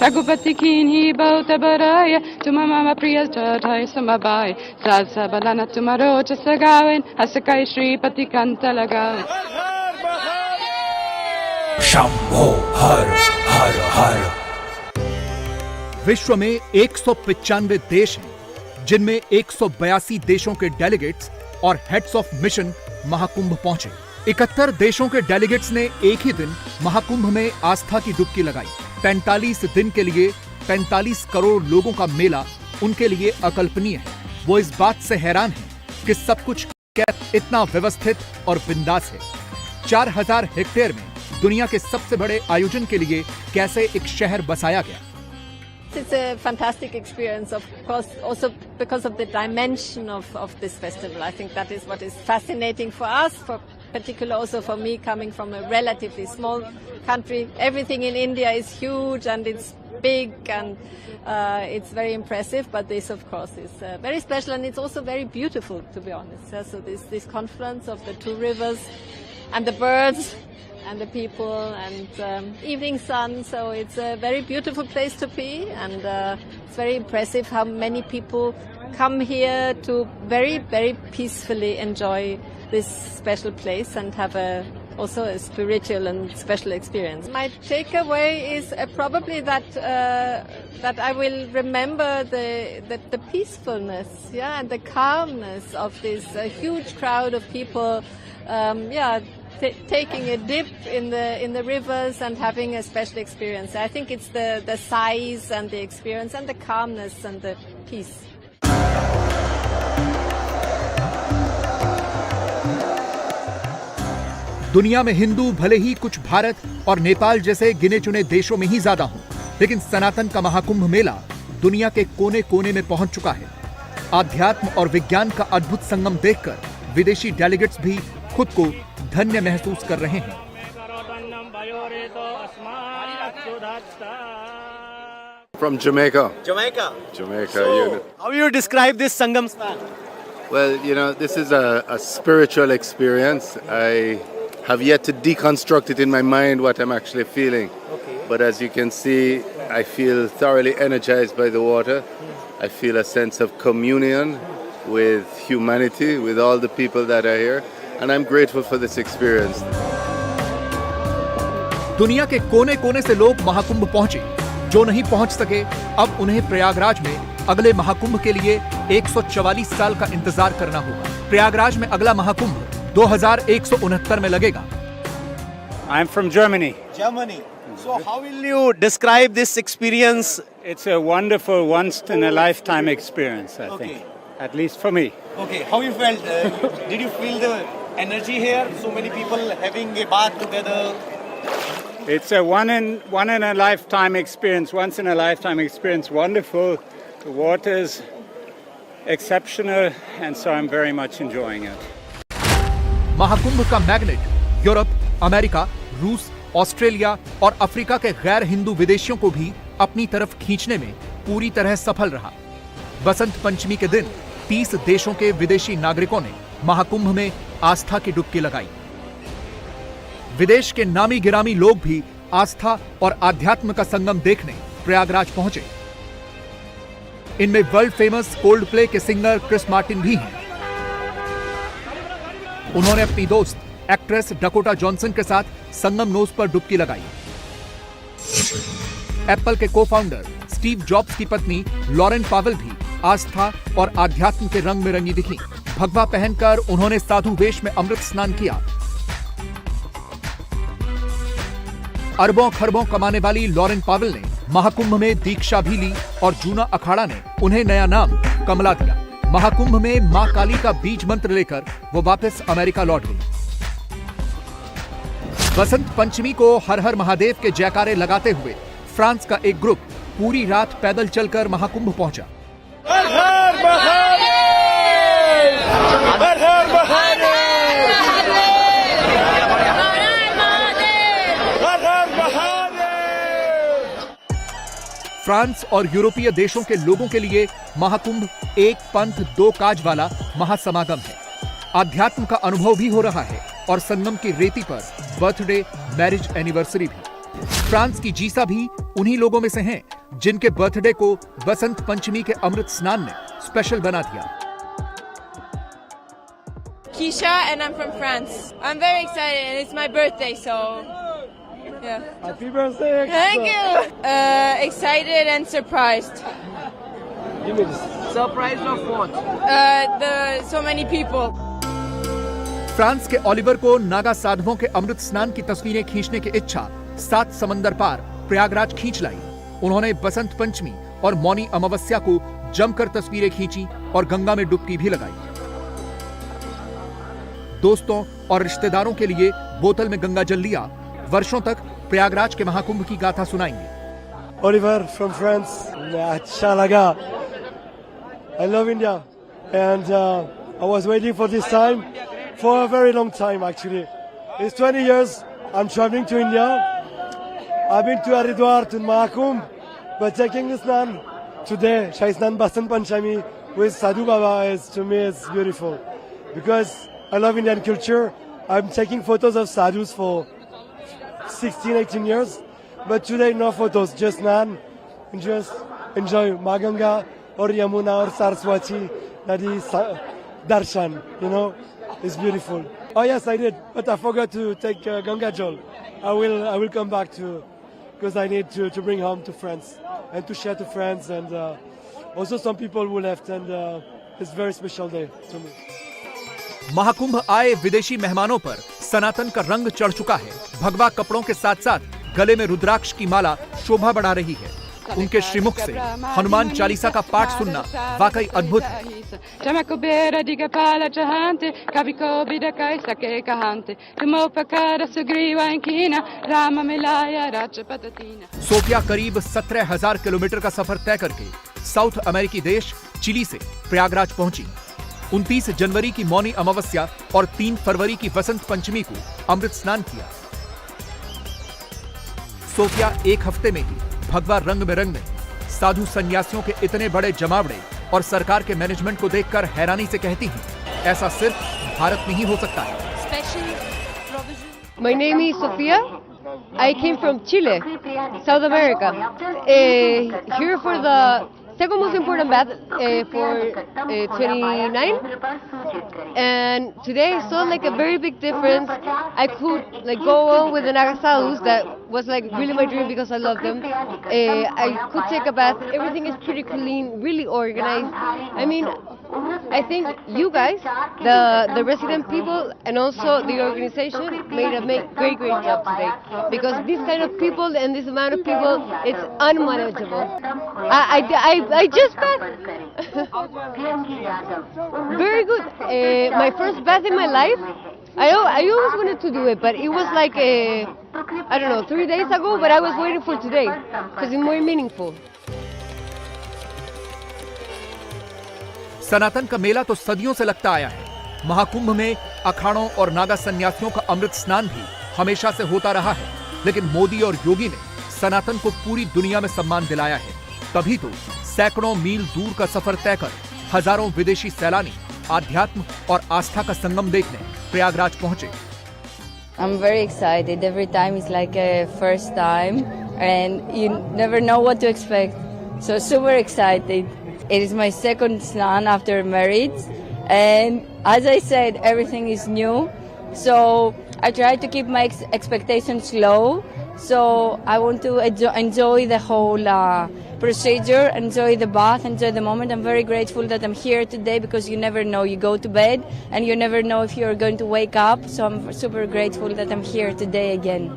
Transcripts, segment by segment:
Ragupati Kini Bauta Baraya, Tuma Mama Priya Jadai Samabai, Salsa Balana Tumaro Jasagawin, Hasakai Shri Pati Kanta Lagawin. Shambho हर हर हर। विश्व में 195 देश हैं, जिनमें 182 देशों के डेलीगेट्स और हेड्स ऑफ मिशन महाकुंभ पहुंचे। 71 देशों के डेलीगेट्स ने एक ही दिन महाकुंभ में आस्था की डुबकी लगाई। 45 दिन के लिए 45 करोड़ लोगों का मेला उनके लिए अकल्पनीय है। वो इस बात से हैरान हैं कि सब कुछ इतना व्यवस्थित और बिंदास है। 4000 हेक्टेयर में दुनिया के सबसे बड़े आयोजन के लिए कैसे एक शहर बसाया गया। It's a fantastic experience, of course, also because of the dimension of this festival. I think that is what is fascinating for us, for particular also for me coming from a relatively small country. Everything in India is huge and it's big and it's very impressive, but this of course is very special and it's also very beautiful, to be honest. So this confluence of the two rivers and the birds and the people and evening sun, so it's a very beautiful place to be, and it's very impressive how many people come here to very, very peacefully enjoy this special place and have also a spiritual and special experience. My takeaway is probably that I will remember the peacefulness, and the calmness of this huge crowd of people, taking a dip in the rivers and having a special experience. I think it's the size and the experience and the calmness and the peace. दुनिया में हिंदू भले ही कुछ भारत और नेपाल जैसे गिने चुने देशों में ही ज्यादा हों, लेकिन सनातन का महाकुंभ मेला दुनिया के कोने कोने में पहुंच चुका है। आध्यात्म और विज्ञान का अद्भुत संगम देखकर विदेशी डेलीगेट्स भी खुद को धन्य महसूस कर रहे हैं। From Jamaica. Jamaica. Jamaica. So, how you describe this Sangam Snan? Well, this is a spiritual experience. I have yet to deconstruct it in my mind what I'm actually feeling. Okay. But as you can see, I feel thoroughly energized by the water. I feel a sense of communion with humanity, with all the people that are here. And I'm grateful for this experience. दुनिया के कोने कोने से लोग महाकुंभ पहुंचे। जो नहीं पहुंच सके, अब उन्हें प्रयागराज में अगले महाकुंभ के लिए 144 साल का इंतजार करना होगा। प्रयागराज में अगला महाकुंभ 2169 में लगेगा। I'm from Germany. Germany. So how will you describe this experience? It's a wonderful once-in-a-lifetime experience, I think. At least for me. Okay, how you felt? Did you feel the energy here? So many people having a bath together. It's a one in a lifetime experience. Once in a lifetime experience. Wonderful. The water is exceptional, and so I'm very much enjoying it. Mahakumbh का magnet Europe, America, रूस, Australia और Africa के गैर हिंदू विदेशियों को भी अपनी तरफ खींचने में पूरी तरह सफल रहा। बसंत पंचमी के दिन 30 देशों के विदेशी नागरिकों ने महाकुंभ में आस्था की डुबकी लगाई। विदेश के नामी गिरामी लोग भी आस्था और आध्यात्म का संगम देखने प्रयागराज पहुंचे। इनमें वर्ल्ड फेमस कोल्ड प्ले के सिंगर क्रिस मार्टिन भी हैं। उन्होंने अपनी दोस्त एक्ट्रेस डकोटा जॉनसन के साथ संगम नोज पर डुबकी लगाई। एप्पल के को-फाउंडर स्टीव जॉब्स की पत्नी लॉरेन पावेल भी आस्था और आध्यात्म के रंग में रंगी दिखी। भगवा पहनकर उन्होंने साधु वेश में अमृत स्नान किया। अरबों खरबों कमाने वाली लॉरेन पावेल ने महाकुंभ में दीक्षा भी ली और जूना अखाड़ा ने उन्हें नया नाम कमला दिया। महाकुंभ में मां काली का बीज मंत्र लेकर वो वापस अमेरिका लौट गई। बसंत पंचमी को हर हर महादेव के जयकारे लगाते हुए फ्रांस का एक ग्रुप पूरी रात पैदल चलकर महाकुंभ पहुंचा। हर हर महादेव! हर हर महादेव! हर हर महादेव! फ्रांस और यूरोपीय देशों के लोगों के लिए महाकुंभ एक पंथ दो काज वाला महासमागम है। आध्यात्म का अनुभव भी हो रहा है और संगम की रेती पर बर्थडे मैरिज एनिवर्सरी भी। फ्रांस की जीसा भी उन्हीं लोगों में से हैं जिनके बर्थडे को बसंत पंचमी के अमृत स्नान ने स्पेशल बना दिया। Keisha and I'm from France. I'm very excited and it's my birthday, so yeah. Happy birthday! Thank you. Excited and surprised. Give me this. Surprised of what? So many people. France के Oliver को नागा साधुओं के अमृत स्नान की तस्वीरें खींचने की इच्छा 7 समंदर पार प्रयागराज खींच लाई। उन्होंने बसंत पंचमी और मौनी अमावस्या को जमकर तस्वीरें खींची और गंगा में डुबकी भी लगाई। दोस्तों और रिश्तेदारों के लिए बोतल में गंगा जल लिया। वर्षों तक प्रयागराज के महाकुंभ की गाथा सुनाएंगे। Oliver from France. अच्छा लगा. I love India and I was waiting for this time for a very long time actually. It's 20 years I'm traveling to India. I've been to Haridwar, to Mahakumbh, but taking this Snan today, Shai Snan Basant Panchami with Sadhu Baba is to me is beautiful because I love Indian culture. I'm taking photos of sadhus for 16, 18 years, but today no photos, just Snan, and just enjoy Maganga or Yamuna or Saraswati, that is Darshan, you know, it's beautiful. Oh yes, I did, but I forgot to take Ganga Jal. I will come back to, because I need to bring home to friends and to share to friends and also some people who left and it's a very special day to me. Mahakumbh आए विदेशी मेहमानों पर सनातन का रंग चढ़ चुका है। भगवा कपड़ों के साथ साथ गले में रुद्राक्ष की माला शोभा बढ़ा रही है। उनके श्रीमुख से हनुमान चालीसा का पाठ सुनना वाकई अद्भुत है। सोफिया करीब 17,000 किलोमीटर का सफर तय करके साउथ अमेरिकी देश चिली से प्रयागराज पहुंची। 29 जनवरी की मौनी अमावस्या और 3 फरवरी की वसंत पंचमी को अमृत स्नान किया। सोफिया एक हफ्ते में ही भगवा रंग में रंग में साधु सन्यासियों के इतने बड़े जमावड़े और सरकार के मैनेजमेंट को देखकर हैरानी से कहती हैं, ऐसा सिर्फ भारत में ही हो सकता है। My name is Sofia. I came from Chile, South America. Here for the second most important bath for 29, and today I saw like a very big difference. I could like go on with the Naga sadhus. That was like really my dream because I love them. I could take a bath. Everything is pretty clean, really organized. I mean, I think you guys, the resident people, and also the organization made a great job today, because this kind of people and this amount of people, it's unmanageable. I just bathed. Very good. My first bath in my life. I always wanted to do it, but it was like I don't know, 3 days ago. But I was waiting for today because it's more meaningful. सनातन का मेला तो सदियों से लगता आया है। महाकुंभ में अखाड़ों और नागा सन्यासियों का अमृत स्नान भी हमेशा से होता रहा है, लेकिन मोदी और योगी ने सनातन को पूरी दुनिया में सम्मान दिलाया है। तभी तो सैकड़ों मील दूर का सफर तय कर हजारों विदेशी सैलानी आध्यात्म और आस्था का संगम देखने प्रयागराज पहुंचे। I'm very excited. Every time is like a first time and you never know what to expect. So super excited. It is my second snan after marriage, and as I said, everything is new. So I try to keep my expectations low. So I want to enjoy the whole procedure, enjoy the bath, enjoy the moment. I'm very grateful that I'm here today because you never know. You go to bed and you never know if you're going to wake up. So I'm super grateful that I'm here today again.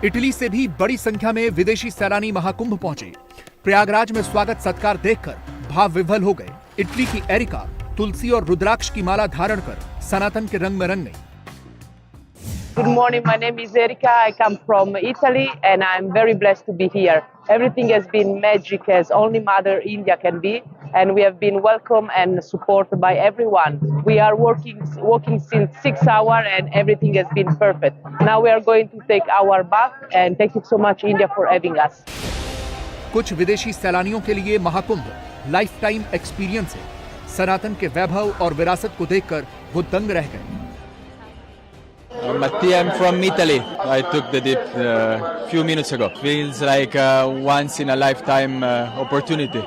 Italy से भी बड़ी संख्या में विदेशी सैलानी महाकुंभ पहुंचे। प्रयागराज में स्वागत सत्कार देखकर भाव विह्वल हो गए। इटली की एरिका तुलसी और रुद्राक्ष की माला धारण कर सनातन के रंग में रंग गई। Good morning, my name is Erika. I come from Italy and I'm very blessed to be here. Everything has been magic as only Mother India can be, and we have been welcomed and supported by everyone. We are working since 6 hours and everything has been perfect. Now we are going to take our bath and thank you so much India for having us. कुछ विदेशी सैलानियों के लिए Mahakumbh life time experience है। सनातन के वैभव और विरासत को देखकर वो दंग रह गए। Mattia, I'm from Italy. I took the dip a few minutes ago. Feels like a once in a lifetime opportunity.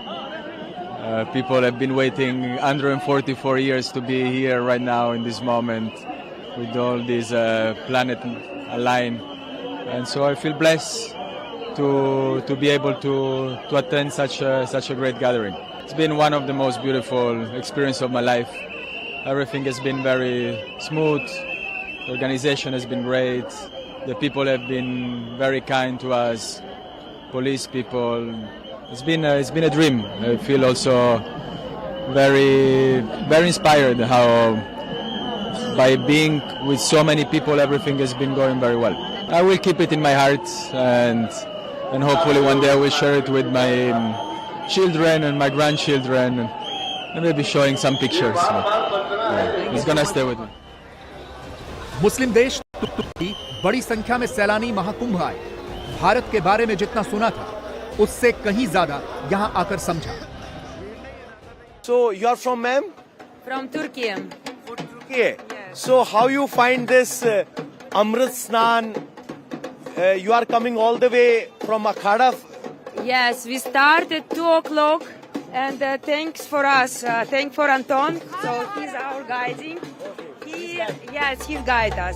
People have been waiting 144 years to be here right now in this moment with all these planets aligned. And so I feel blessed to be able to attend such a great gathering. It's been one of the most beautiful experiences of my life. Everything has been very smooth. The organization has been great. The people have been very kind to us. Police people. It's been a dream. I feel also very inspired how by being with so many people everything has been going very well. I will keep it in my heart and hopefully one day I will share it with my children and my grandchildren and maybe showing some pictures. It's gonna stay with me. मुस्लिम देश की बड़ी संख्या में सैलानी महाकुंभ आए। भारत के बारे में जितना सुना था उससे कहीं ज्यादा यहाँ आकर समझा। So you are from ma'am? From Turkey. Turkey. Yes. So how you find this Amrit Snan? You are coming all the way from Akhada. Yes, we start at 2 o'clock and thanks for us. Thanks for Anton. So he's our guiding. He'll guide us.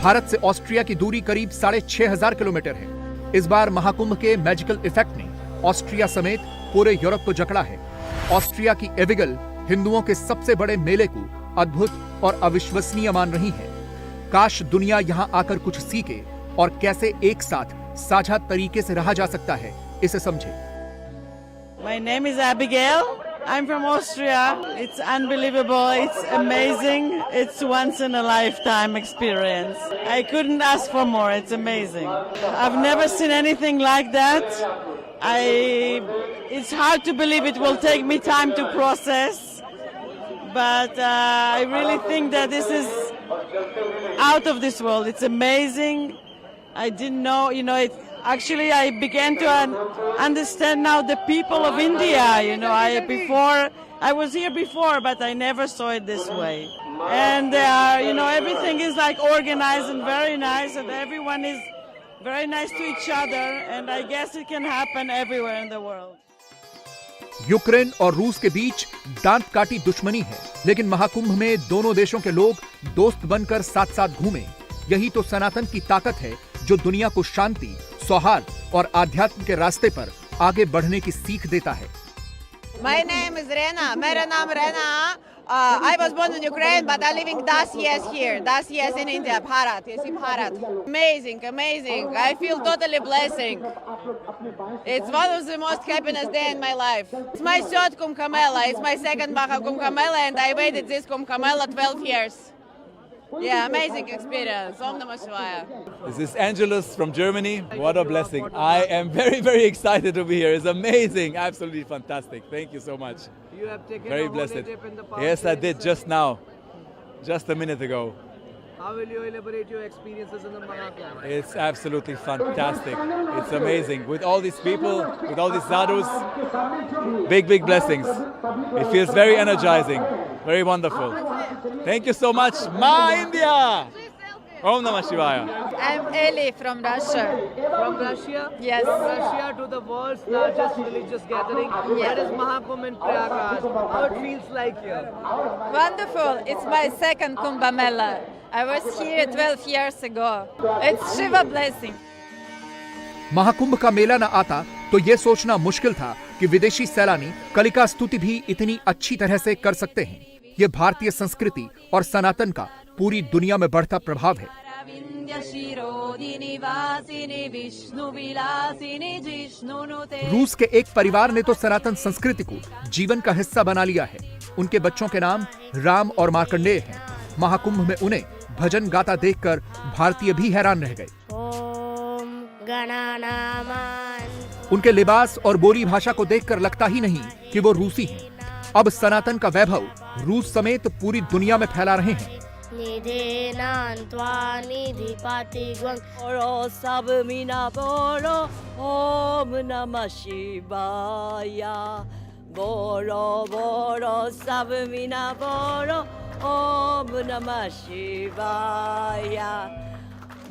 Bharat से Austria की दूरी करीब 6,500 kilometre है। इस बार महाकुंभ के magical effect ने Austria समेत पूरे यूरोप को जकड़ा है। ऑस्ट्रिया की एविगल हिंदुओं के सबसे बड़े मेले को अद्भुत और अविश्वसनीय मान रही है। काश दुनिया यहाँ आकर कुछ सीखे और कैसे एक साथ साझा तरीके से रहा जा सकता है, इसे समझे। My name is Abigail. I'm from Austria. It's unbelievable. It's amazing. It's once in a lifetime experience. I couldn't ask for more. It's amazing. I've never seen anything like that. It's hard to believe. It will take me time to process. But I really think that this is out of this world. It's amazing. I didn't know, actually I began to understand now the people of India. I was here before, but I never saw it this way. And everything is like organized and very nice, and everyone is very nice to each other. And I guess it can happen everywhere in the world. Ukraine और रूस के बीच दांत काटी दुश्मनी है, लेकिन महाकुंभ में दोनों देशों के लोग दोस्त बनकर साथ साथ घूमे। यही तो सनातन की ताकत है जो दुनिया को शांति, सौहार्द और आध्यात्म के रास्ते पर आगे बढ़ने की सीख देता है। My name is Rena. मेरा नाम Rena. I was born in Ukraine, but I'm living 10 years here. 10 years in India, Bharat. Yes, in Bharat. Amazing, amazing. I feel totally blessing. It's one of the most happiest days in my life. It's my third Kumbh Mela. It's my second Maha Kumbh Mela, and I waited this Kumbh Mela 12 years. Yeah, amazing experience. Om Namah Shivaya. This is Angelus from Germany. What a blessing. I am very, very excited to be here. It's amazing. Absolutely fantastic. Thank you so much. You have taken Very a blessed. holy trip in the past. Yes, I did just now. Just a minute ago. How will you elaborate your experiences in the Mahakumbh? It's absolutely fantastic. It's amazing. With all these people, with all these sadhus, big, big blessings. It feels very energizing, very wonderful. Thank you so much, Ma India! Om Namah Shivaya. I'm Eli from Russia. From Russia? Yes. From Russia to the world's largest religious gathering. That is Mahakumbh in Prayagraj. How it feels like here? Wonderful. It's my second Kumbh Mela. I was here 12 years ago. It's Shiva blessing. Mahakumbh का मेला न आता तो यह सोचना मुश्किल था कि विदेशी सैलानी कलिका स्तुति भी इतनी अच्छी तरह से कर सकते हैं। यह भारतीय संस्कृति और सनातन का पूरी दुनिया में बढ़ता प्रभाव है। रूस के एक परिवार ने तो सनातन संस्कृति को जीवन का हिस्सा बना लिया है। उनके बच्चों के नाम राम और मार्कंडेय हैं। महाकुंभ में उन्हें भजन गाता देखकर भारतीय भी हैरान रह गए। उनके लिबास और बोली भाषा को देखकर लगता ही नहीं कि वो रूसी हैं। अब सनातन का वैभव रूस समेत पूरी दुनिया में फैला रहे हैं। ओम नमः शिवाय बोरो बोरो सब मीना बोरो Om Namah Shivaya.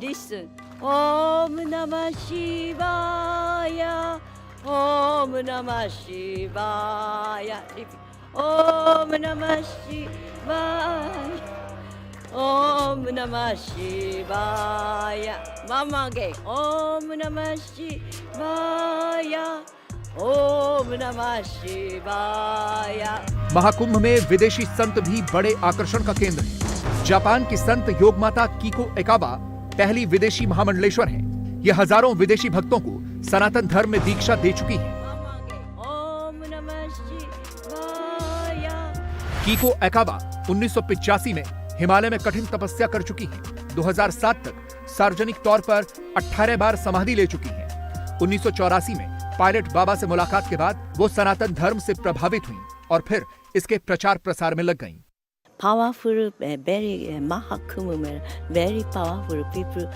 Listen. Om Namah Shivaya. Om Namah Shivaya. Om Namah Shivaya. Om Namah Shivaya. Mama again. Om Namah Shivaya. Om Namah Shivaya. Mahakumbh में विदेशी संत भी बड़े आकर्षण का केंद्र हैं। जापान की संत योग माता कीको एकाबा पहली विदेशी महामंडलेश्वर हैं। ये हजारों विदेशी भक्तों को सनातन धर्म में दीक्षा दे चुकी हैं। Om Namah Shivaya. कीको एकाबा 1985 में हिमालय में कठिन तपस्या कर चुकी हैं। 2007 तक सार्वजनिक तौर पर 18 बार समाधि ले चुकी हैं। 1984 में पायलट बाबा से मुलाकात के बाद वो सनातन धर्म से प्रभावित हुईं और फिर इसके प्रचार प्रसार में लग गईं। Powerful, very Mahakumbh, very powerful people.